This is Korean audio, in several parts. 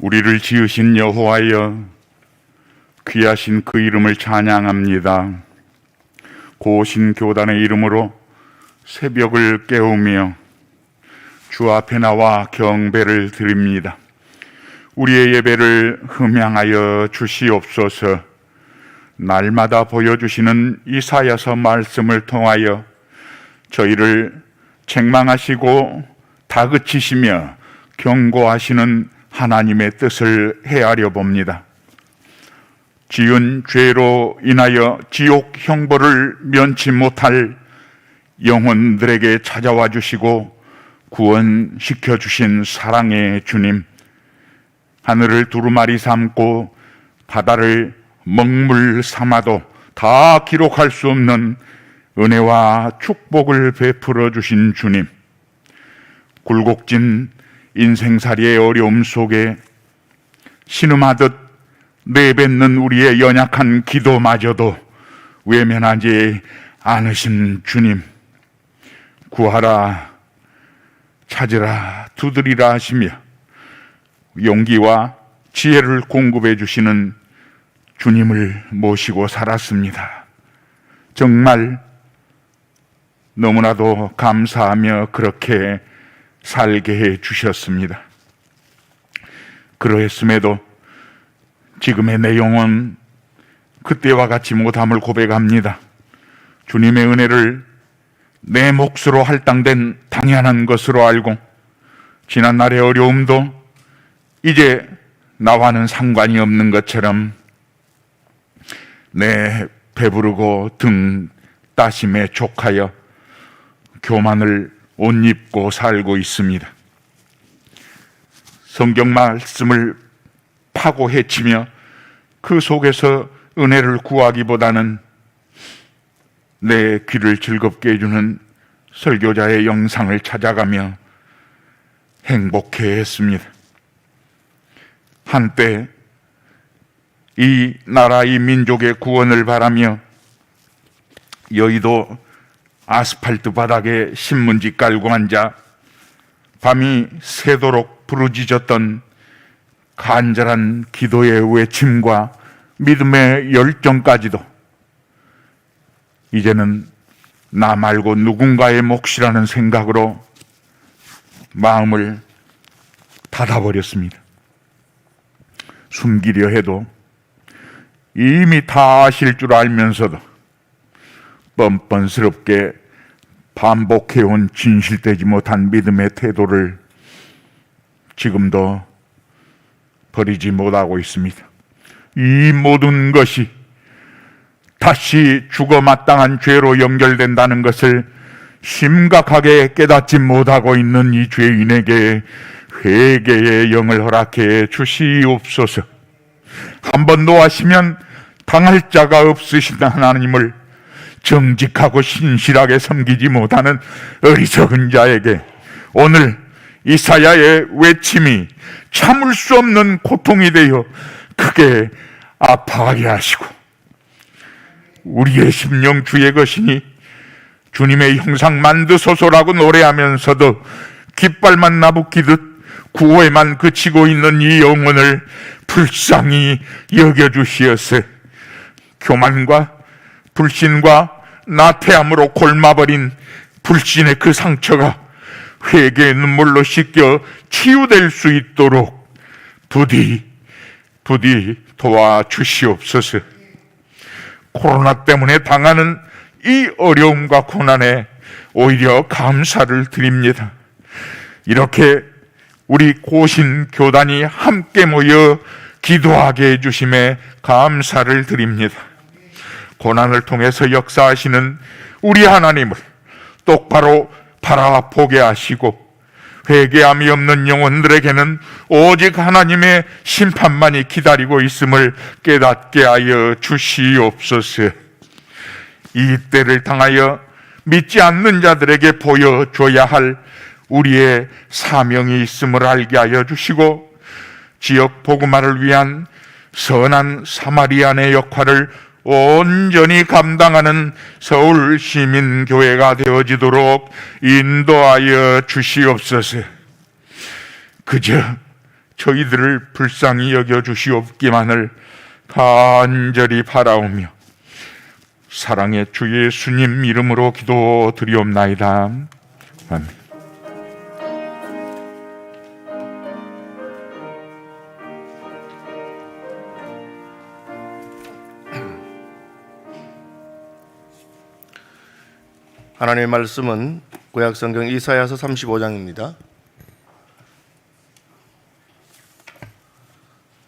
우리를 지으신 여호와여, 귀하신 그 이름을 찬양합니다. 고신 교단의 이름으로 새벽을 깨우며 주 앞에 나와 경배를 드립니다. 우리의 예배를 흠양하여 주시옵소서. 날마다 보여주시는 이사야서 말씀을 통하여 저희를 책망하시고 다그치시며 경고하시는 하나님의 뜻을 헤아려 봅니다. 지은 죄로 인하여 지옥 형벌을 면치 못할 영혼들에게 찾아와 주시고 구원시켜 주신 사랑의 주님, 하늘을 두루마리 삼고 바다를 먹물 삼아도 다 기록할 수 없는 은혜와 축복을 베풀어 주신 주님, 굴곡진 인생살이의 어려움 속에 신음하듯 내뱉는 우리의 연약한 기도마저도 외면하지 않으신 주님, 구하라, 찾으라, 두드리라 하시며 용기와 지혜를 공급해 주시는 주님을 모시고 살았습니다. 정말 너무나도 감사하며 그렇게 살게 해 주셨습니다. 그러했음에도 지금의 내 영혼 그때와 같이 못함을 고백합니다. 주님의 은혜를 내 몫으로 할당된 당연한 것으로 알고 지난날의 어려움도 이제 나와는 상관이 없는 것처럼 내 배부르고 등 따심에 족하여 교만을 옷 입고 살고 있습니다. 성경 말씀을 파고 헤치며 그 속에서 은혜를 구하기보다는 내 귀를 즐겁게 해주는 설교자의 영상을 찾아가며 행복해 했습니다. 한때 이 나라 이 민족의 구원을 바라며 여의도 아스팔트 바닥에 신문지 깔고 앉아 밤이 새도록 부르짖었던 간절한 기도의 외침과 믿음의 열정까지도 이제는 나 말고 누군가의 몫이라는 생각으로 마음을 닫아버렸습니다. 숨기려 해도 이미 다 아실 줄 알면서도 뻔뻔스럽게 반복해온 진실되지 못한 믿음의 태도를 지금도 버리지 못하고 있습니다. 이 모든 것이 다시 죽어 마땅한 죄로 연결된다는 것을 심각하게 깨닫지 못하고 있는 이 죄인에게 회개의 영을 허락해 주시옵소서. 한번 노하시면 당할 자가 없으신 하나님을 정직하고 신실하게 섬기지 못하는 어리석은 자에게 오늘 이사야의 외침이 참을 수 없는 고통이 되어 크게 아파하게 하시고 우리의 심령 주의 것이니 주님의 형상 만드소서라고 노래하면서도 깃발만 나부끼듯 구호에만 그치고 있는 이 영혼을 불쌍히 여겨주시었으. 교만과 불신과 나태함으로 골마버린 불신의 그 상처가 회개의 눈물로 씻겨 치유될 수 있도록 부디 도와주시옵소서. 코로나 때문에 당하는 이 어려움과 고난에 오히려 감사를 드립니다. 이렇게 우리 고신 교단이 함께 모여 기도하게 해주심에 감사를 드립니다. 고난을 통해서 역사하시는 우리 하나님을 똑바로 바라보게 하시고 회개함이 없는 영혼들에게는 오직 하나님의 심판만이 기다리고 있음을 깨닫게 하여 주시옵소서. 이 때를 당하여 믿지 않는 자들에게 보여줘야 할 우리의 사명이 있음을 알게 하여 주시고 지역 복음화를 위한 선한 사마리안의 역할을 온전히 감당하는 서울시민교회가 되어지도록 인도하여 주시옵소서. 그저 저희들을 불쌍히 여겨주시옵기만을 간절히 바라오며 사랑의 주 예수님 이름으로 기도드리옵나이다. 아멘. 하나님의 말씀은 구약성경 이사야서 35장입니다.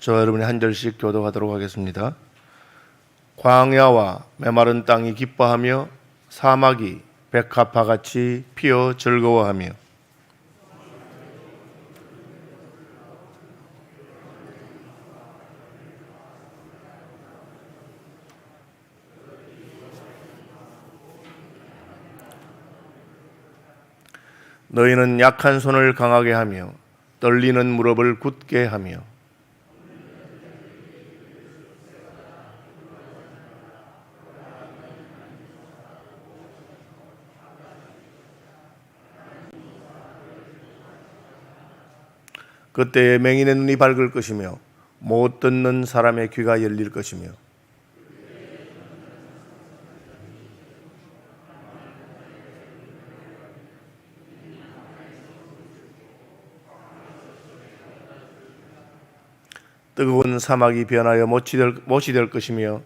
저와 여러분이 한 절씩 교독하도록 하겠습니다. 광야와 메마른 땅이 기뻐하며 사막이 백합화같이 피어 즐거워하며 너희는 약한 손을 강하게 하며 떨리는 무릎을 굳게 하며 그때에 맹인의 눈이 밝을 것이며 못 듣는 사람의 귀가 열릴 것이며 뜨거운 사막이 변하여 못이 될 것이며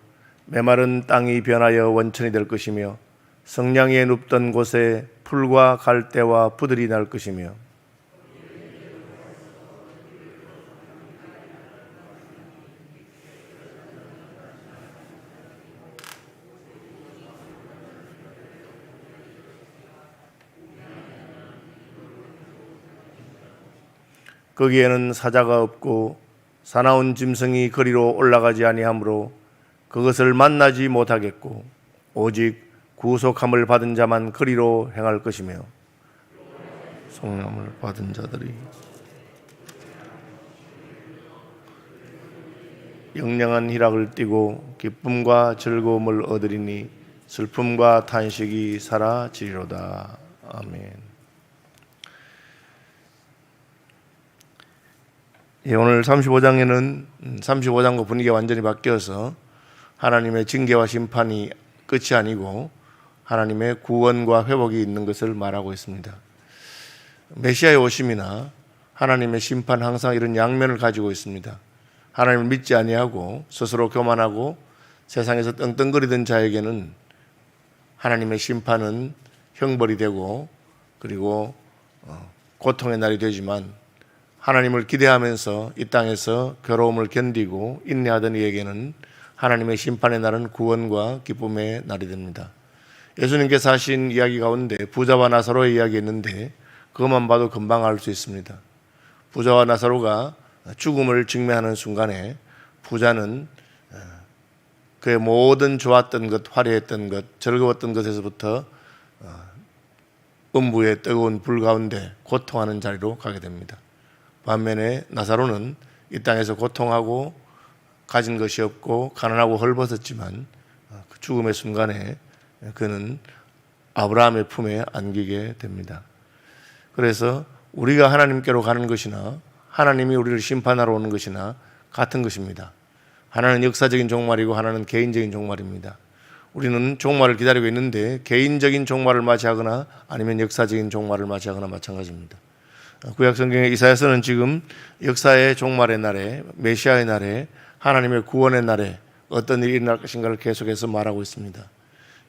메마른 땅이 변하여 원천이 될 것이며 성냥에 눕던 곳에 풀과 갈대와 부들이 날 것이며 거기에는 사자가 없고 사나운 짐승이 거리로 올라가지 아니하므로 그것을 만나지 못하겠고 오직 구속함을 받은 자만 거리로 행할 것이며 성령을 받은 자들이 영영한 희락을 띠고 기쁨과 즐거움을 얻으리니 슬픔과 탄식이 사라지리로다. 아멘. 오늘 35장에는 35장과 분위기가 완전히 바뀌어서 하나님의 징계와 심판이 끝이 아니고 하나님의 구원과 회복이 있는 것을 말하고 있습니다. 메시아의 오심이나 하나님의 심판 항상 이런 양면을 가지고 있습니다. 하나님을 믿지 아니하고 스스로 교만하고 세상에서 떵떵거리던 자에게는 하나님의 심판은 형벌이 되고 그리고 고통의 날이 되지만 하나님을 기대하면서 이 땅에서 괴로움을 견디고 인내하던 이에게는 하나님의 심판의 날은 구원과 기쁨의 날이 됩니다. 예수님께서 하신 이야기 가운데 부자와 나사로의 이야기 있는데 그것만 봐도 금방 알 수 있습니다. 부자와 나사로가 죽음을 직면하는 순간에 부자는 그의 모든 좋았던 것, 화려했던 것, 즐거웠던 것에서부터 음부의 뜨거운 불 가운데 고통하는 자리로 가게 됩니다. 반면에 나사로는 이 땅에서 고통하고 가진 것이 없고 가난하고 헐벗었지만 그 죽음의 순간에 그는 아브라함의 품에 안기게 됩니다. 그래서 우리가 하나님께로 가는 것이나 하나님이 우리를 심판하러 오는 것이나 같은 것입니다. 하나는 역사적인 종말이고 하나는 개인적인 종말입니다. 우리는 종말을 기다리고 있는데 개인적인 종말을 맞이하거나 아니면 역사적인 종말을 맞이하거나 마찬가지입니다. 구약성경의 이사야서는 지금 역사의 종말의 날에 메시아의 날에 하나님의 구원의 날에 어떤 일이 일어날 것인가를 계속해서 말하고 있습니다.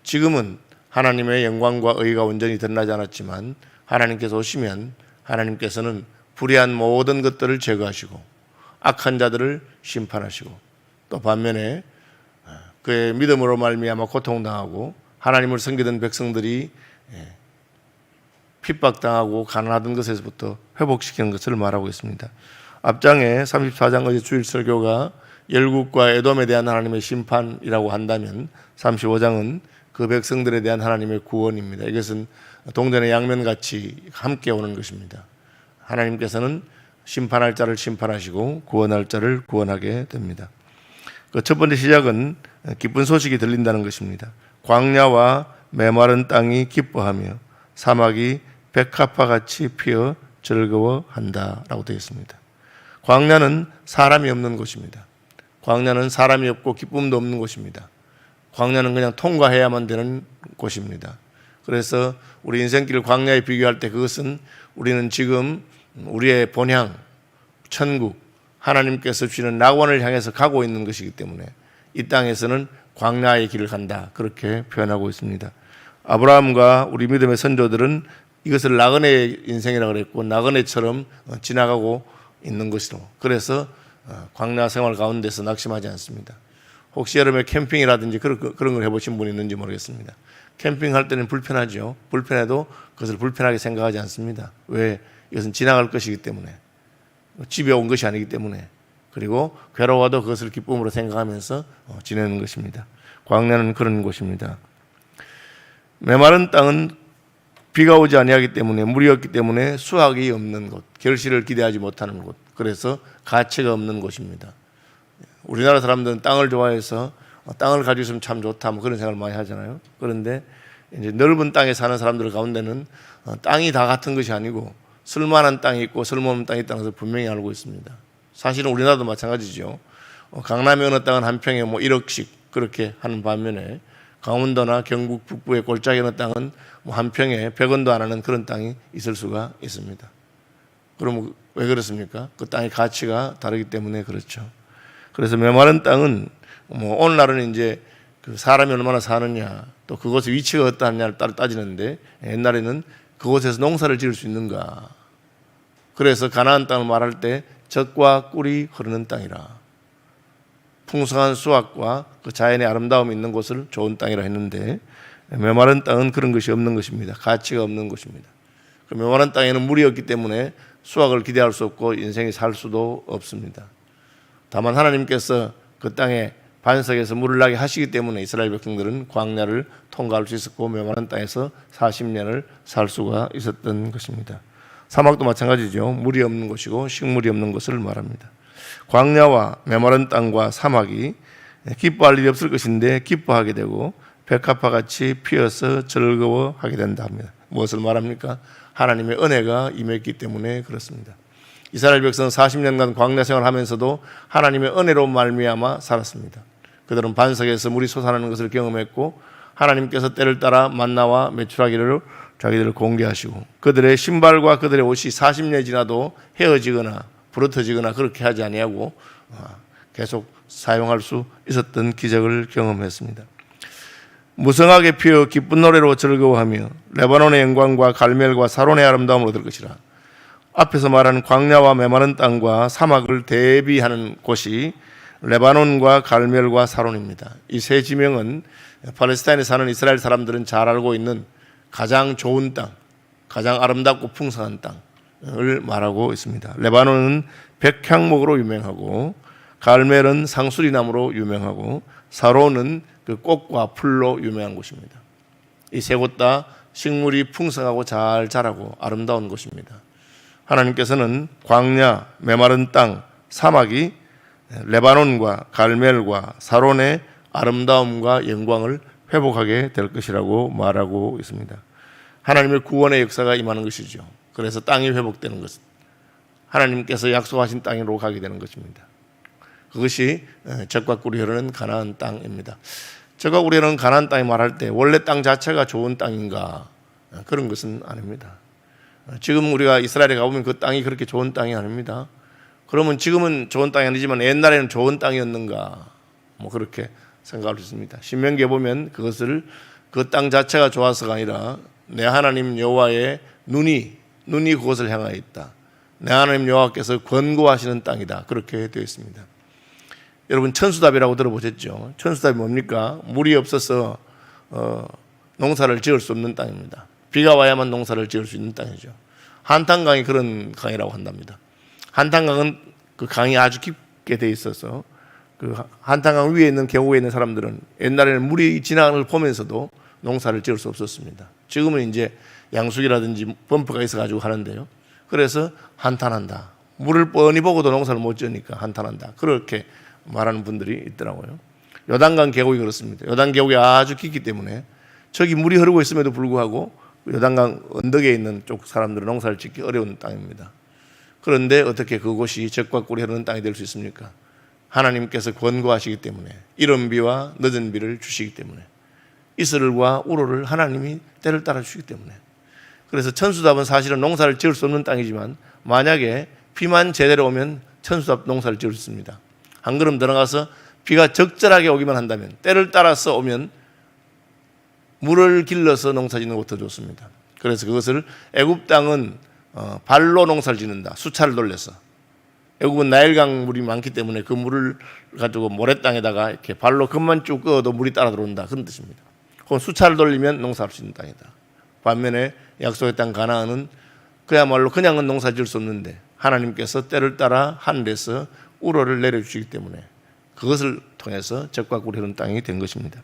지금은 하나님의 영광과 의가 온전히 드러나지 않았지만 하나님께서 오시면 하나님께서는 불의한 모든 것들을 제거하시고 악한 자들을 심판하시고 또 반면에 그의 믿음으로 말미암아 고통당하고 하나님을 섬기던 백성들이 핍박당하고 가난하던 것에서부터 회복시키는 것을 말하고 있습니다. 앞장에 34장 어제 주일 설교가 열국과 에돔에 대한 하나님의 심판이라고 한다면 35장은 그 백성들에 대한 하나님의 구원입니다. 이것은 동전의 양면같이 함께 오는 것입니다. 하나님께서는 심판할 자를 심판하시고 구원할 자를 구원하게 됩니다. 그 첫 번째 시작은 기쁜 소식이 들린다는 것입니다. 광야와 메마른 땅이 기뻐하며 사막이 백합화같이 피어 즐거워한다라고 되어 있습니다. 광야는 사람이 없는 곳입니다. 광야는 사람이 없고 기쁨도 없는 곳입니다. 광야는 그냥 통과해야만 되는 곳입니다. 그래서 우리 인생길을 광야에 비교할 때 그것은 우리는 지금 우리의 본향, 천국, 하나님께서 주시는 낙원을 향해서 가고 있는 것이기 때문에 이 땅에서는 광야의 길을 간다, 그렇게 표현하고 있습니다. 아브라함과 우리 믿음의 선조들은 이것을 나그네의 인생이라고 그랬고 나그네처럼 지나가고 있는 것으로, 그래서 광야 생활 가운데서 낙심하지 않습니다. 혹시 여름에 캠핑이라든지 그런 걸 해보신 분이 있는지 모르겠습니다. 캠핑할 때는 불편하죠. 불편해도 그것을 불편하게 생각하지 않습니다. 왜? 이것은 지나갈 것이기 때문에, 집에 온 것이 아니기 때문에, 그리고 괴로워도 그것을 기쁨으로 생각하면서 지내는 것입니다. 광야는 그런 곳입니다. 메마른 땅은 비가 오지 아니하기 때문에, 물이 없기 때문에 수확이 없는 곳, 결실을 기대하지 못하는 곳, 그래서 가치가 없는 곳입니다. 우리나라 사람들은 땅을 좋아해서 땅을 가지고 있으면 참 좋다, 뭐 그런 생각을 많이 하잖아요. 그런데 이제 넓은 땅에 사는 사람들 가운데는 땅이 다 같은 것이 아니고 쓸만한 땅이 있고 쓸모없는 땅이 있다는 것을 분명히 알고 있습니다. 사실은 우리나라도 마찬가지죠. 강남의 어느 땅은 한 평에 뭐 1억씩 그렇게 하는 반면에 강원도나 경북 북부의 골짜기 어느 땅은 뭐 한 평에 100원도 안 하는 그런 땅이 있을 수가 있습니다. 그럼 왜 그렇습니까? 그 땅의 가치가 다르기 때문에 그렇죠. 그래서 메마른 땅은 뭐 오늘날은 이제 그 사람이 얼마나 사느냐, 또 그곳의 위치가 어떠하냐를 따지는데, 옛날에는 그곳에서 농사를 지을 수 있는가. 그래서 가나안 땅을 말할 때 젖과 꿀이 흐르는 땅이라, 풍성한 수확과 그 자연의 아름다움이 있는 곳을 좋은 땅이라 했는데, 메마른 땅은 그런 것이 없는 것입니다. 가치가 없는 것입니다. 그 메마른 땅에는 물이 없기 때문에 수확을 기대할 수 없고 인생이 살 수도 없습니다. 다만 하나님께서 그 땅에 반석에서 물을 나게 하시기 때문에 이스라엘 백성들은 광야를 통과할 수 있었고 메마른 땅에서 40년을 살 수가 있었던 것입니다. 사막도 마찬가지죠. 물이 없는 곳이고 식물이 없는 것을 말합니다. 광야와 메마른 땅과 사막이 기뻐할 일이 없을 것인데 기뻐하게 되고 백합화같이 피어서 즐거워하게 된다 합니다. 무엇을 말합니까? 하나님의 은혜가 임했기 때문에 그렇습니다. 이스라엘 백성은 40년간 광야 생활하면서도 하나님의 은혜로 말미암아 살았습니다. 그들은 반석에서 물이 솟아나는 것을 경험했고 하나님께서 때를 따라 만나와 메추라기를 자기들을 공개하시고 그들의 신발과 그들의 옷이 40년이 지나도 헤어지거나 부러뜨지거나 그렇게 하지 아니하고 계속 사용할 수 있었던 기적을 경험했습니다. 무성하게 피어 기쁜 노래로 즐거워하며 레바논의 영광과 갈멜과 사론의 아름다움으로 들 것이라. 앞에서 말하는 광야와 메마른 땅과 사막을 대비하는 곳이 레바논과 갈멜과 사론입니다. 이 세 지명은 팔레스타인에 사는 이스라엘 사람들은 잘 알고 있는 가장 좋은 땅, 가장 아름답고 풍성한 땅을 말하고 있습니다. 레바논은 백향목으로 유명하고 갈멜은 상수리나무로 유명하고 사론은 그 꽃과 풀로 유명한 곳입니다. 이 세 곳 다 식물이 풍성하고 잘 자라고 아름다운 곳입니다. 하나님께서는 광야, 메마른 땅, 사막이 레바논과 갈멜과 사론의 아름다움과 영광을 회복하게 될 것이라고 말하고 있습니다. 하나님의 구원의 역사가 임하는 것이죠. 그래서 땅이 회복되는 것, 하나님께서 약속하신 땅으로 가게 되는 것입니다. 그것이 젖과 꿀이 흐르는 가나안 땅입니다. 젖과 꿀이 흐르는 가나안 땅이 말할 때 원래 땅 자체가 좋은 땅인가, 그런 것은 아닙니다. 지금 우리가 이스라엘에 가보면 그 땅이 그렇게 좋은 땅이 아닙니다. 그러면 지금은 좋은 땅이 아니지만 옛날에는 좋은 땅이었는가, 뭐 그렇게 생각할 수 있습니다. 신명기에 보면 그것을 그 땅 자체가 좋아서가 아니라 내 하나님 여호와의 눈이 그것을 향하여 있다, 내 하나님 여호와께서 권고하시는 땅이다, 그렇게 되어 있습니다. 여러분 천수답이라고 들어보셨죠? 천수답이 뭡니까? 물이 없어서 농사를 지을 수 없는 땅입니다. 비가 와야만 농사를 지을 수 있는 땅이죠. 한탄강이 그런 강이라고 한답니다. 한탄강은 그 강이 아주 깊게 돼 있어서 그 한탄강 위에 있는 계곡에 있는 사람들은 옛날에는 물이 지나가는 걸 보면서도 농사를 지을 수 없었습니다. 지금은 이제 양수기라든지 범프가 있어가지고 하는데요. 그래서 한탄한다. 물을 뻔히 보고도 농사를 못 지으니까 한탄한다, 그렇게 말하는 분들이 있더라고요. 요단강 계곡이 그렇습니다. 요단 계곡이 아주 깊기 때문에 저기 물이 흐르고 있음에도 불구하고 요단강 언덕에 있는 쪽 사람들은 농사를 짓기 어려운 땅입니다. 그런데 어떻게 그곳이 적과 꿀이 흐르는 땅이 될 수 있습니까? 하나님께서 권고하시기 때문에, 이른 비와 늦은 비를 주시기 때문에, 이슬과 우로를 하나님이 때를 따라 주시기 때문에. 그래서 천수답은 사실은 농사를 지을 수 없는 땅이지만 만약에 비만 제대로 오면 천수답 농사를 지을 수 있습니다. 한 걸음 들어가서 비가 적절하게 오기만 한다면, 때를 따라서 오면 물을 길러서 농사 짓는 것도 좋습니다. 그래서 그것을 애굽 땅은 발로 농사를 짓는다. 수차를 돌려서. 애굽은 나일강 물이 많기 때문에 그 물을 가지고 모래 땅에다가 이렇게 발로 금만 쭉 그어도 물이 따라 들어온다. 그런 뜻입니다. 혹은 수차를 돌리면 농사할 수 있는 땅이다. 반면에 약속의 땅 가나안은 그야말로 그냥은 농사 지을 수 없는데 하나님께서 때를 따라 하늘에서 우로를 내려주시기 때문에 그것을 통해서 적과 꿀이 흐르는 땅이 된 것입니다.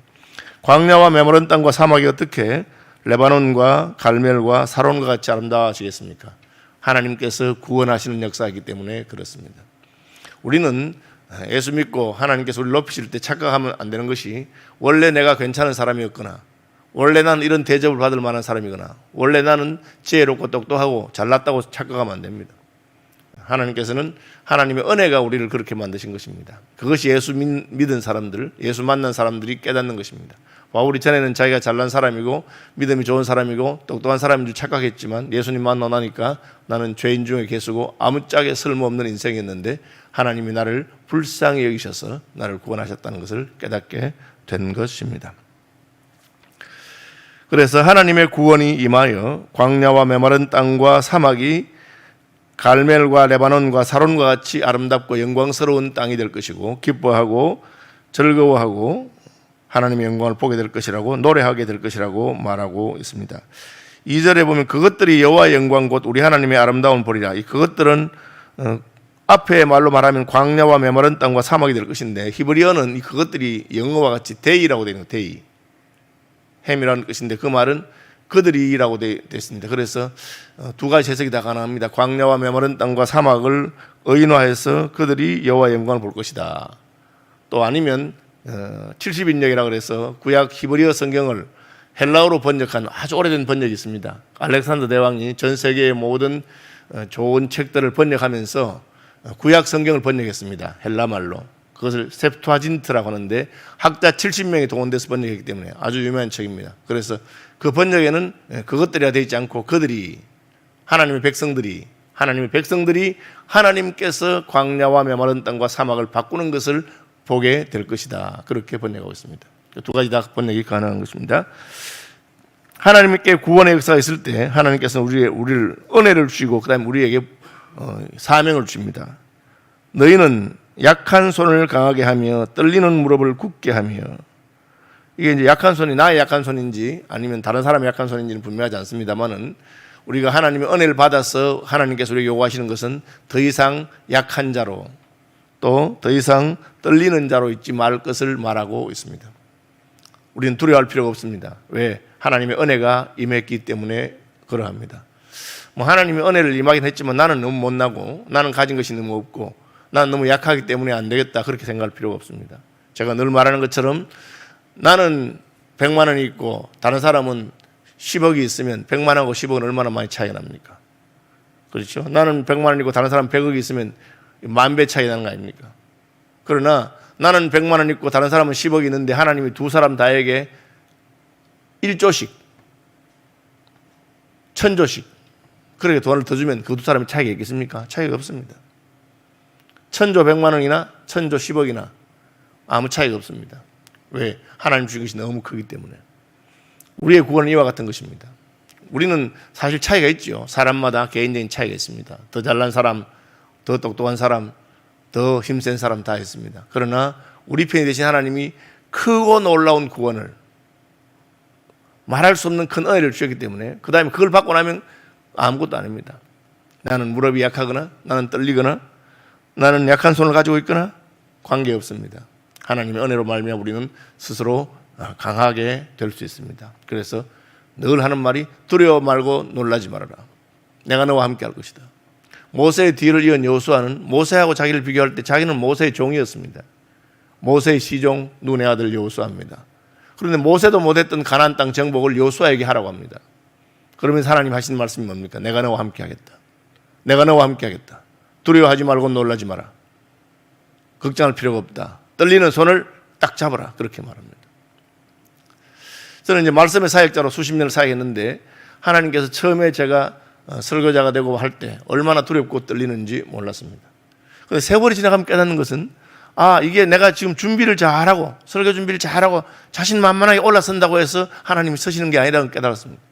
광야와 메마른 땅과 사막이 어떻게 레바논과 갈멜과 사론과 같이 아름다워지겠습니까? 하나님께서 구원하시는 역사이기 때문에 그렇습니다. 우리는 예수 믿고 하나님께서 우리를 높이실 때 착각하면 안 되는 것이, 원래 내가 괜찮은 사람이었거나, 원래 나는 이런 대접을 받을 만한 사람이거나, 원래 나는 지혜롭고 똑똑하고 잘났다고 착각하면 안 됩니다. 하나님께서는 하나님의 은혜가 우리를 그렇게 만드신 것입니다. 그것이 예수 믿은 사람들, 예수 만난 사람들이 깨닫는 것입니다. 바울이 전에는 자기가 잘난 사람이고 믿음이 좋은 사람이고 똑똑한 사람인 줄 착각했지만 예수님 만나니까 나는 죄인 중에 개수고 아무짝에 쓸모없는 인생이었는데 하나님이 나를 불쌍히 여기셔서 나를 구원하셨다는 것을 깨닫게 된 것입니다. 그래서 하나님의 구원이 임하여 광야와 메마른 땅과 사막이 갈멜과 레바논과 사론과 같이 아름답고 영광스러운 땅이 될 것이고, 기뻐하고 즐거워하고 하나님의 영광을 보게 될 것이라고, 노래하게 될 것이라고 말하고 있습니다. 2절에 보면 그것들이 여호와의 영광 곧 우리 하나님의 아름다운 보리라. 이 그것들은 앞에 말로 말하면 광야와 메마른 땅과 사막이 될 것인데, 히브리어는 이 그것들이 영어와 같이 데이라고 되어 있는 거예요. 데이, 햄이라는 것인데 그 말은 그들이라고 되어 있습니다. 그래서 두 가지 해석이 다 가능합니다. 광야와 메마른 땅과 사막을 의인화해서 그들이 여호와의 영광을 볼 것이다. 또 아니면 70인역이라고 해서 구약 히브리어 성경을 헬라어로 번역한 아주 오래된 번역이 있습니다. 알렉산더 대왕이 전 세계의 모든 좋은 책들을 번역하면서 구약 성경을 번역했습니다. 헬라말로. 그것을 셉투아진트라고 하는데 학자 70명이 동원돼서 번역했기 때문에 아주 유명한 책입니다. 그래서 그 번역에는 그것들이라 되어 있지 않고 그들이, 하나님의 백성들이 하나님께서 광야와 메마른 땅과 사막을 바꾸는 것을 보게 될 것이다. 그렇게 번역하고 있습니다. 두 가지 다 번역이 가능한 것입니다. 하나님께 구원의 역사가 있을 때 하나님께서는 우리를 은혜를 주시고 그 다음에 우리에게 사명을 주십니다. 너희는 약한 손을 강하게 하며 떨리는 무릎을 굳게 하며. 이게 이제 약한 손이 나의 약한 손인지 아니면 다른 사람의 약한 손인지는 분명하지 않습니다만은, 우리가 하나님의 은혜를 받아서 하나님께서 우리에게 요구하시는 것은 더 이상 약한 자로, 또 더 이상 떨리는 자로 있지 말 것을 말하고 있습니다. 우리는 두려워할 필요가 없습니다. 왜? 하나님의 은혜가 임했기 때문에 그러합니다. 하나님의 은혜를 임하긴 했지만 나는 너무 못나고 나는 가진 것이 너무 없고 나는 너무 약하기 때문에 안 되겠다, 그렇게 생각할 필요가 없습니다. 제가 늘 말하는 것처럼 나는 100만 원이 있고 다른 사람은 10억이 있으면 100만하고 10억은 얼마나 많이 차이가 납니까? 그렇죠? 나는 100만 원이고 다른 사람은 100억이 있으면 10,000배 차이 나는 거 아닙니까? 그러나 나는 100만 원 있고 다른 사람은 10억이 있는데 하나님이 두 사람 다에게 1조씩, 1000조씩 그렇게 돈을 더 주면 그 두 사람이 차이가 있겠습니까? 차이가 없습니다. 1000조 100만 원이나 1000조 10억이나 아무 차이가 없습니다. 왜? 하나님 주신 것이 너무 크기 때문에. 우리의 구원은 이와 같은 것입니다. 우리는 사실 차이가 있죠. 사람마다 개인적인 차이가 있습니다. 더 잘난 사람, 더 똑똑한 사람, 더 힘센 사람 다 있습니다. 그러나 우리 편이 되신 하나님이 크고 놀라운 구원을, 말할 수 없는 큰 은혜를 주셨기 때문에 그 다음에 그걸 받고 나면 아무것도 아닙니다. 나는 무릎이 약하거나 나는 떨리거나 나는 약한 손을 가지고 있거나 관계없습니다. 하나님의 은혜로 말미암아 우리는 스스로 강하게 될 수 있습니다. 그래서 늘 하는 말이 두려워 말고 놀라지 말아라. 내가 너와 함께 할 것이다. 모세의 뒤를 이은 여호수아는 모세하고 자기를 비교할 때 자기는 모세의 종이었습니다. 모세의 시종 눈의 아들 여호수아입니다. 그런데 모세도 못했던 가나안 땅 정복을 여호수아에게 하라고 합니다. 그러면서 하나님 하시는 말씀이 뭡니까? 내가 너와 함께 하겠다. 내가 너와 함께 하겠다. 두려워하지 말고 놀라지 마라. 걱정할 필요가 없다. 떨리는 손을 딱 잡아라. 그렇게 말합니다. 저는 이제 말씀의 사역자로 수십 년을 사역했는데 하나님께서 처음에 제가 설교자가 되고 할 때 얼마나 두렵고 떨리는지 몰랐습니다. 그런데 세월이 지나가면 깨닫는 것은 이게 내가 지금 준비를 잘하고 설교 준비를 잘하고 자신만만하게 올라선다고 해서 하나님이 서시는 게 아니라는 깨달았습니다.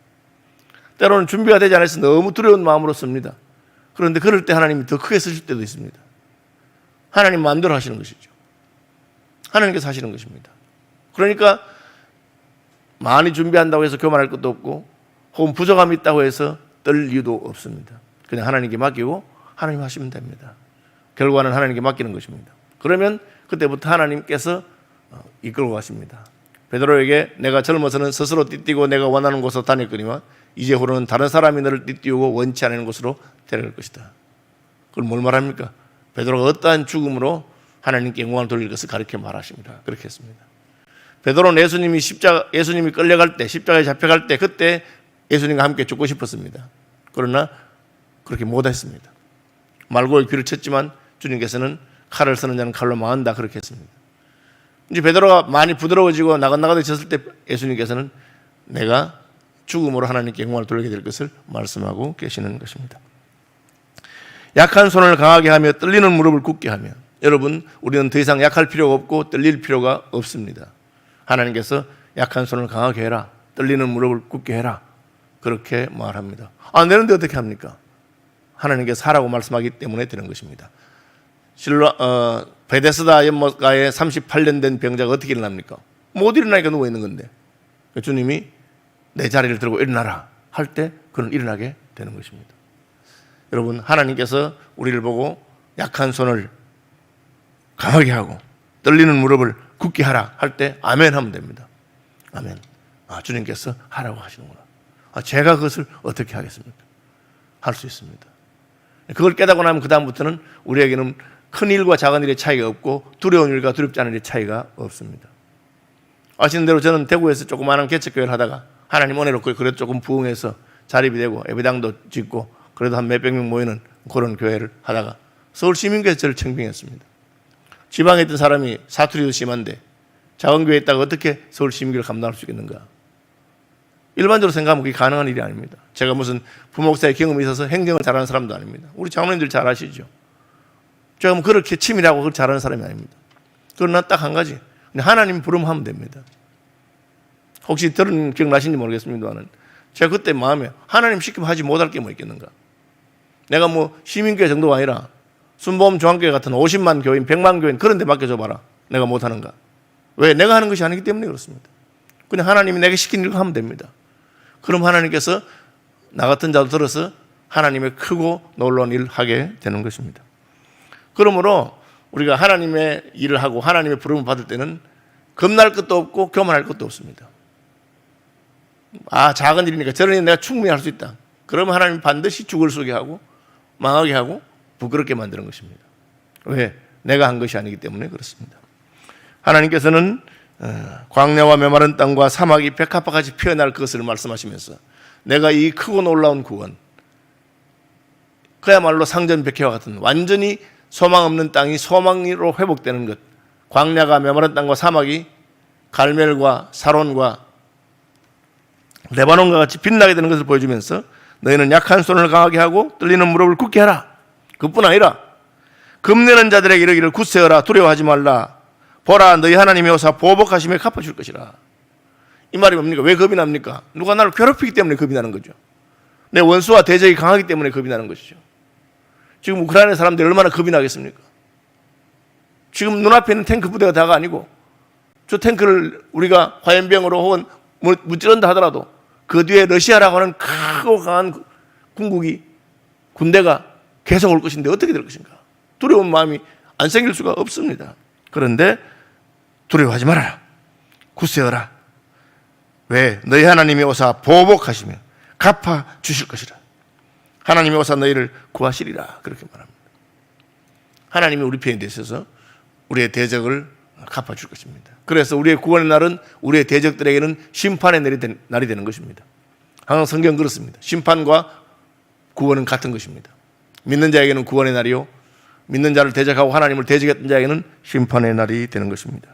때로는 준비가 되지 않아서 너무 두려운 마음으로 씁니다. 그런데 그럴 때 하나님이 더 크게 쓰실 때도 있습니다. 하나님 마음대로 하시는 것이죠. 하나님께서 하시는 것입니다. 그러니까 많이 준비한다고 해서 교만할 것도 없고 혹은 부족함이 있다고 해서 떨 이유도 없습니다. 그냥 하나님께 맡기고 하나님 하시면 됩니다. 결과는 하나님께 맡기는 것입니다. 그러면 그때부터 하나님께서 이끌고 가십니다. 베드로에게 내가 젊어서는 스스로 띠뛰고 내가 원하는 곳으로 다녔거니와 이제후로는 다른 사람이 너를 띠뛰고 원치 않는 곳으로 데려갈 것이다. 그걸 뭘 말합니까? 베드로가 어떠한 죽음으로 하나님께 영광을 돌릴 것을 가르쳐 말하십니다. 그렇게 했습니다. 베드로는 예수님이 끌려갈 때, 십자가에 잡혀갈 때 그때 예수님과 함께 죽고 싶었습니다. 그러나 그렇게 못했습니다. 말고의 귀를 쳤지만 주님께서는 칼을 쓰는 자는 칼로 망한다 그렇게 했습니다. 이제 베드로가 많이 부드러워지고 나긋나긋해졌을 때 예수님께서는 내가 죽음으로 하나님께 영광을 돌리게 될 것을 말씀하고 계시는 것입니다. 약한 손을 강하게 하며 떨리는 무릎을 굳게 하며 여러분 우리는 더 이상 약할 필요가 없고 떨릴 필요가 없습니다. 하나님께서 약한 손을 강하게 해라. 떨리는 무릎을 굳게 해라. 그렇게 말합니다. 내는데 어떻게 합니까? 하나님께서 하라고 말씀하기 때문에 되는 것입니다. 베데스다 연못가에 38년 된 병자가 어떻게 일어납니까? 못 일어나니까 누워있는 건데 주님이 내 자리를 들고 일어나라 할 때 그는 일어나게 되는 것입니다. 여러분 하나님께서 우리를 보고 약한 손을 강하게 하고 떨리는 무릎을 굳게 하라 할 때 아멘 하면 됩니다. 아멘. 주님께서 하라고 하시는구나. 제가 그것을 어떻게 하겠습니까? 할 수 있습니다. 그걸 깨닫고 나면 그 다음부터는 우리에게는 큰 일과 작은 일의 차이가 없고 두려운 일과 두렵지 않은 일의 차이가 없습니다. 아시는 대로 저는 대구에서 조그마한 개척교회를 하다가 하나님 은혜로 그래도 조금 부흥해서 자립이 되고 예배당도 짓고 그래도 한 몇백 명 모이는 그런 교회를 하다가 서울 시민교회에서 저를 청빙했습니다. 지방에 있던 사람이 사투리도 심한데 작은 교회에 있다가 어떻게 서울 시민교회를 감당할 수 있겠는가? 일반적으로 생각하면 그게 가능한 일이 아닙니다. 제가 무슨 부목사의 경험이 있어서 행정을 잘하는 사람도 아닙니다. 우리 장로님들 잘 아시죠? 제가 뭐 그렇게 치밀하고 그걸 잘하는 사람이 아닙니다. 그러나 딱 한 가지, 하나님 부르면 하면 됩니다. 혹시 들은 기억나시는지 모르겠습니다만 제가 그때 마음에 하나님 시키면 하지 못할 게 뭐 있겠는가? 내가 뭐 시민교회 정도가 아니라 순복음 중앙교회 같은 50만 교인, 100만 교인 그런 데 맡겨줘봐라. 내가 못하는가? 왜? 내가 하는 것이 아니기 때문에 그렇습니다. 그냥 하나님이 내게 시킨 일을 하면 됩니다. 그럼 하나님께서 나 같은 자도 들어서 하나님의 크고 놀라운 일을 하게 되는 것입니다. 그러므로 우리가 하나님의 일을 하고 하나님의 부름을 받을 때는 겁날 것도 없고 교만할 것도 없습니다. 작은 일이니까 저런 일 내가 충분히 할 수 있다. 그러면 하나님 반드시 죽을 쏘게 하고 망하게 하고 부끄럽게 만드는 것입니다. 왜? 내가 한 것이 아니기 때문에 그렇습니다. 하나님께서는 광야와 메마른 땅과 사막이 백합화같이 피어날 것을 말씀하시면서 내가 이 크고 놀라운 구원 그야말로 상전백회와 같은 완전히 소망 없는 땅이 소망으로 회복되는 것, 광야가 메마른 땅과 사막이 갈멜과 사론과 레바논과 같이 빛나게 되는 것을 보여주면서 너희는 약한 손을 강하게 하고 떨리는 무릎을 굳게 하라. 그뿐 아니라 겁내는 자들에게 이르기를 굳세어라. 두려워하지 말라. 보라 너희 하나님이 오사 보복하심에 갚아줄 것이라. 이 말이 뭡니까? 왜 겁이 납니까? 누가 나를 괴롭히기 때문에 겁이 나는 거죠. 내 원수와 대적이 강하기 때문에 겁이 나는 것이죠. 지금 우크라이나 사람들이 얼마나 겁이 나겠습니까? 지금 눈앞에 있는 탱크 부대가 다가 아니고 저 탱크를 우리가 화염병으로 혹은 무찌른다 하더라도 그 뒤에 러시아라고 하는 크고 강한 군대가 계속 올 것인데 어떻게 될 것인가? 두려운 마음이 안 생길 수가 없습니다. 그런데 두려워하지 말아라. 굳세어라. 왜? 너희 하나님이 오사 보복하시며 갚아 주실 것이라. 하나님이 오사 너희를 구하시리라. 그렇게 말합니다. 하나님이 우리 편에 되셔서 우리의 대적을 갚아줄 것입니다. 그래서 우리의 구원의 날은 우리의 대적들에게는 심판의 날이 되는 것입니다. 항상 성경은 그렇습니다. 심판과 구원은 같은 것입니다. 믿는 자에게는 구원의 날이요 믿는 자를 대적하고 하나님을 대적했던 자에게는 심판의 날이 되는 것입니다.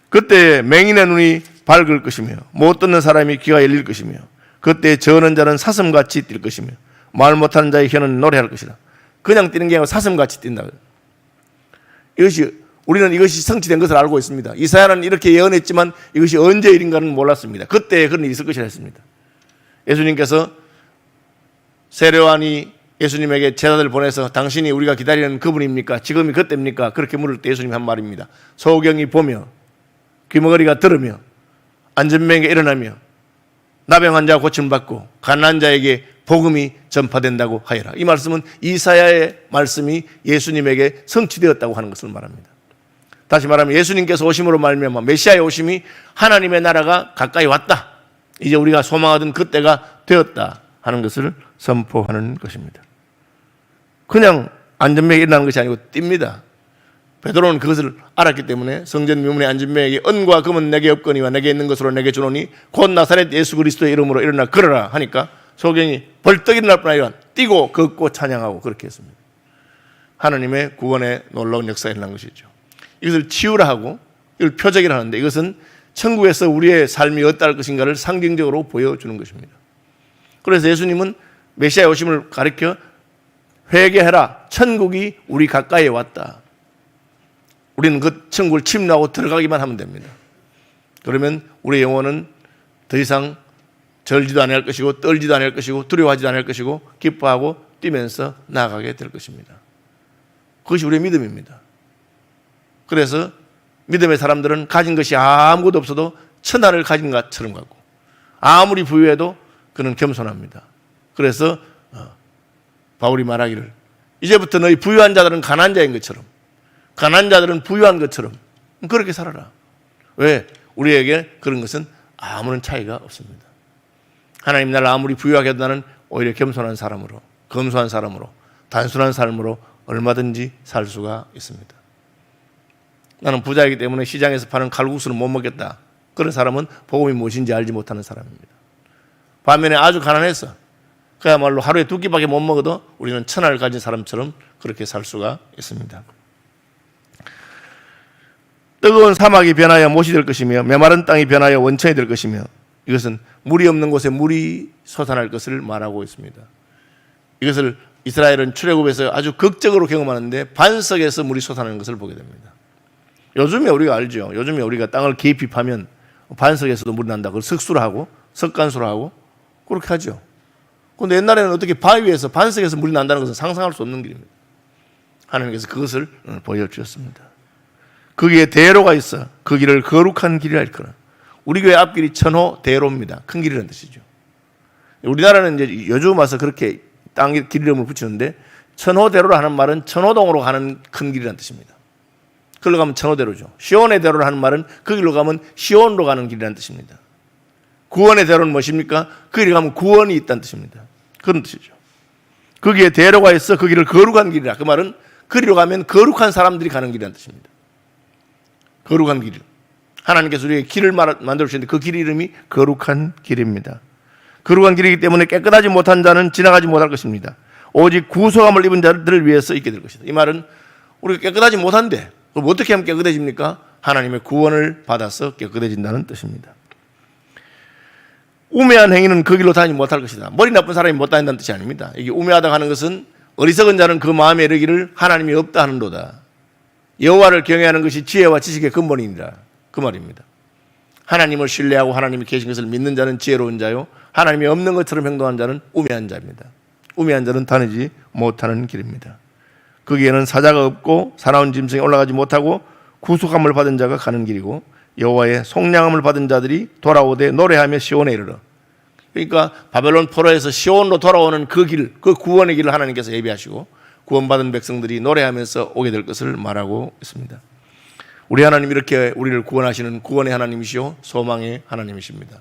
그때 맹인의 눈이 밝을 것이며 못 듣는 사람이 귀가 열릴 것이며 그때 저는 자는 사슴같이 뛸 것이며 말 못하는 자의 혀는 노래할 것이라. 그냥 뛰는 게 아니라 사슴같이 뛴다. 우리는 이것이 성취된 것을 알고 있습니다. 이사야는 이렇게 예언했지만 이것이 언제 일인가는 몰랐습니다. 그때 그런 일이 있을 것이라 했습니다. 예수님께서 세례요한이 예수님에게 제자들 보내서 당신이 우리가 기다리는 그분입니까? 지금이 그때입니까? 그렇게 물을 때 예수님이 한 말입니다. 소경이 보며 귀머거리가 들으며 안전병에게 일어나며 나병 환자가 고침을 받고 가난한 자에게 복음이 전파된다고 하여라. 이 말씀은 이사야의 말씀이 예수님에게 성취되었다고 하는 것을 말합니다. 다시 말하면 예수님께서 오심으로 말미암아 메시아의 오심이 하나님의 나라가 가까이 왔다. 이제 우리가 소망하던 그때가 되었다 하는 것을 선포하는 것입니다. 그냥 안전병에 일어나는 것이 아니고 띱니다. 베드로는 그것을 알았기 때문에 성전 미문의 안전병에게 은과 금은 내게 없거니와 내게 있는 것으로 내게 주노니 곧 나사렛 예수 그리스도의 이름으로 일어나 걸어라 하니까 소경이 벌떡 일어날 뿐 아니라 뛰고 걷고 찬양하고 그렇게 했습니다. 하나님의 구원의 놀라운 역사가 일어난 것이죠. 이것을 치유라 하고 이걸 표적이라 하는데 이것은 천국에서 우리의 삶이 어떠할 것인가를 상징적으로 보여주는 것입니다. 그래서 예수님은 메시아의 오심을 가리켜 회개해라. 천국이 우리 가까이에 왔다. 우리는 그 천국을 침노하고 들어가기만 하면 됩니다. 그러면 우리의 영혼은 더 이상 절지도 않을 것이고 떨지도 않을 것이고 두려워하지도 않을 것이고 기뻐하고 뛰면서 나아가게 될 것입니다. 그것이 우리의 믿음입니다. 그래서 믿음의 사람들은 가진 것이 아무것도 없어도 천하를 가진 것처럼 같고 아무리 부유해도 그는 겸손합니다. 그래서 바울이 말하기를 이제부터 너희 부유한 자들은 가난한 자인 것처럼 가난한 자들은 부유한 것처럼 그렇게 살아라. 왜? 우리에게 그런 것은 아무런 차이가 없습니다. 하나님 나라 아무리 부유하게 해도 나는 오히려 겸손한 사람으로 검소한 사람으로 단순한 삶으로 얼마든지 살 수가 있습니다. 나는 부자이기 때문에 시장에서 파는 칼국수는 못 먹겠다. 그런 사람은 복음이 무엇인지 알지 못하는 사람입니다. 반면에 아주 가난해서 그야말로 하루에 2끼밖에 못 먹어도 우리는 천하를 가진 사람처럼 그렇게 살 수가 있습니다. 뜨거운 사막이 변하여 못이 될 것이며 메마른 땅이 변하여 원천이 될 것이며 이것은 물이 없는 곳에 물이 솟아날 것을 말하고 있습니다. 이것을 이스라엘은 출애굽에서 아주 극적으로 경험하는데 반석에서 물이 솟아나는 것을 보게 됩니다. 요즘에 우리가 알죠. 요즘에 우리가 땅을 깊이 파면 반석에서도 물이 난다. 그걸 석수로 하고 석간수로 하고 그렇게 하죠. 그런데 옛날에는 어떻게 바위 위에서 반석에서 물이 난다는 것은 상상할 수 없는 길입니다. 하나님께서 그것을 보여주셨습니다. 거기에 대로가 있어 그 길을 거룩한 길이라 일컬어. 우리 교회 앞길이 천호대로입니다. 큰 길이라는 뜻이죠. 우리나라는 이제 요즘 와서 그렇게 땅 길 이름을 붙이는데 천호대로라 하는 말은 천호동으로 가는 큰 길이라는 뜻입니다. 그걸로 가면 천호대로죠. 시온의 대로를 하는 말은 그 길로 가면 시온으로 가는 길이라는 뜻입니다. 구원의 대로는 무엇입니까? 그 길에 가면 구원이 있다는 뜻입니다. 그런 뜻이죠. 거기에 대로가 있어 그 길을 거룩한 길이라. 그 말은 그 길로 가면 거룩한 사람들이 가는 길이라는 뜻입니다. 거룩한 길. 하나님께서 우리에게 길을 만들어 주셨는데 그 길 이름이 거룩한 길입니다. 거룩한 길이기 때문에 깨끗하지 못한 자는 지나가지 못할 것입니다. 오직 구속함을 입은 자들을 위해서 있게 될 것이다. 이 말은 우리가 깨끗하지 못한데 그럼 어떻게 하면 깨끗해집니까? 하나님의 구원을 받아서 깨끗해진다는 뜻입니다. 우매한 행위는 그 길로 다니지 못할 것이다. 머리 나쁜 사람이 못 다닌다는 뜻이 아닙니다. 이게 우매하다고 하는 것은 어리석은 자는 그 마음에 이르기를 하나님이 없다 하는도다. 여호와를 경외하는 것이 지혜와 지식의 근본이니라. 그 말입니다. 하나님을 신뢰하고 하나님이 계신 것을 믿는 자는 지혜로운 자요 하나님이 없는 것처럼 행동하는 자는 우매한 자입니다. 우매한 자는 다니지 못하는 길입니다. 거기에는 사자가 없고 사나운 짐승이 올라가지 못하고 구속함을 받은 자가 가는 길이고 여호와의 속량함을 받은 자들이 돌아오되 노래하며 시온에 이르러. 그러니까 바벨론 포로에서 시온으로 돌아오는 그 길, 그 구원의 길을 하나님께서 예비하시고 구원받은 백성들이 노래하면서 오게 될 것을 말하고 있습니다. 우리 하나님 이렇게 우리를 구원하시는 구원의 하나님이시요 소망의 하나님이십니다.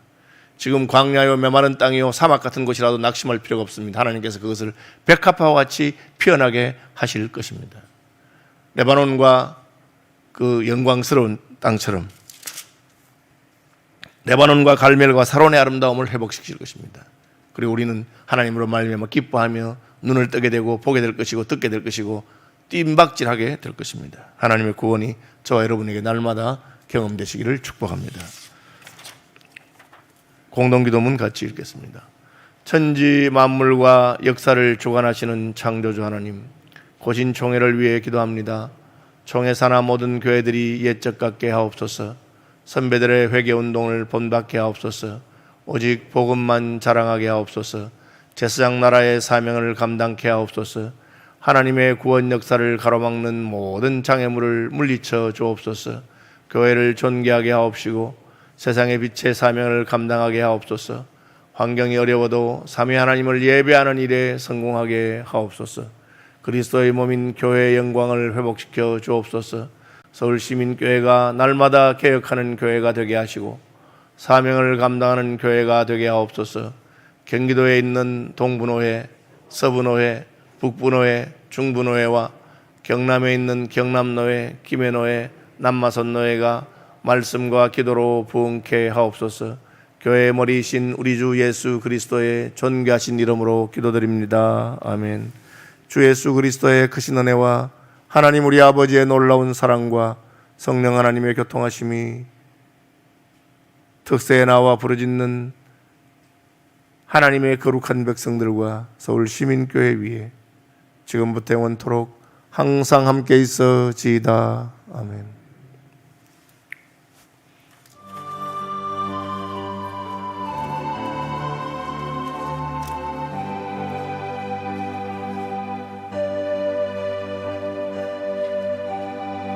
지금 광야요 메마른 땅이요 사막 같은 곳이라도 낙심할 필요가 없습니다. 하나님께서 그것을 백합화와 같이 피어나게 하실 것입니다. 레바논과 그 영광스러운 땅처럼 레바논과 갈멜과 사론의 아름다움을 회복시킬 것입니다. 그리고 우리는 하나님으로 말미암아 기뻐하며 눈을 뜨게 되고 보게 될 것이고 듣게 될 것이고 뜀박질하게 될 것입니다. 하나님의 구원이 저와 여러분에게 날마다 경험되시기를 축복합니다. 공동기도문 같이 읽겠습니다. 천지 만물과 역사를 주관하시는 창조주 하나님, 고신 총회를 위해 기도합니다. 총회 산하 모든 교회들이 옛적 같게 하옵소서. 선배들의 회개운동을 본받게 하옵소서. 오직 복음만 자랑하게 하옵소서. 제사장 나라의 사명을 감당케 하옵소서. 하나님의 구원 역사를 가로막는 모든 장애물을 물리쳐 주옵소서. 교회를 존귀하게 하옵시고 세상의 빛의 사명을 감당하게 하옵소서. 환경이 어려워도 삼위 하나님을 예배하는 일에 성공하게 하옵소서. 그리스도의 몸인 교회의 영광을 회복시켜 주옵소서. 서울시민교회가 날마다 개혁하는 교회가 되게 하시고 사명을 감당하는 교회가 되게 하옵소서. 경기도에 있는 동부노회, 서부노회, 북부노회, 중부노회와 경남에 있는 경남노회, 김해노회, 남마선노회가 말씀과 기도로 부흥케 하옵소서. 교회의 머리이신 우리 주 예수 그리스도의 존귀하신 이름으로 기도드립니다. 아멘. 주 예수 그리스도의 크신 은혜와 하나님 우리 아버지의 놀라운 사랑과 성령 하나님의 교통하심이 특세에 나와 부르짖는 하나님의 거룩한 백성들과 서울 시민교회 위에 지금부터 영원토록 항상 함께 있어지이다. 아멘.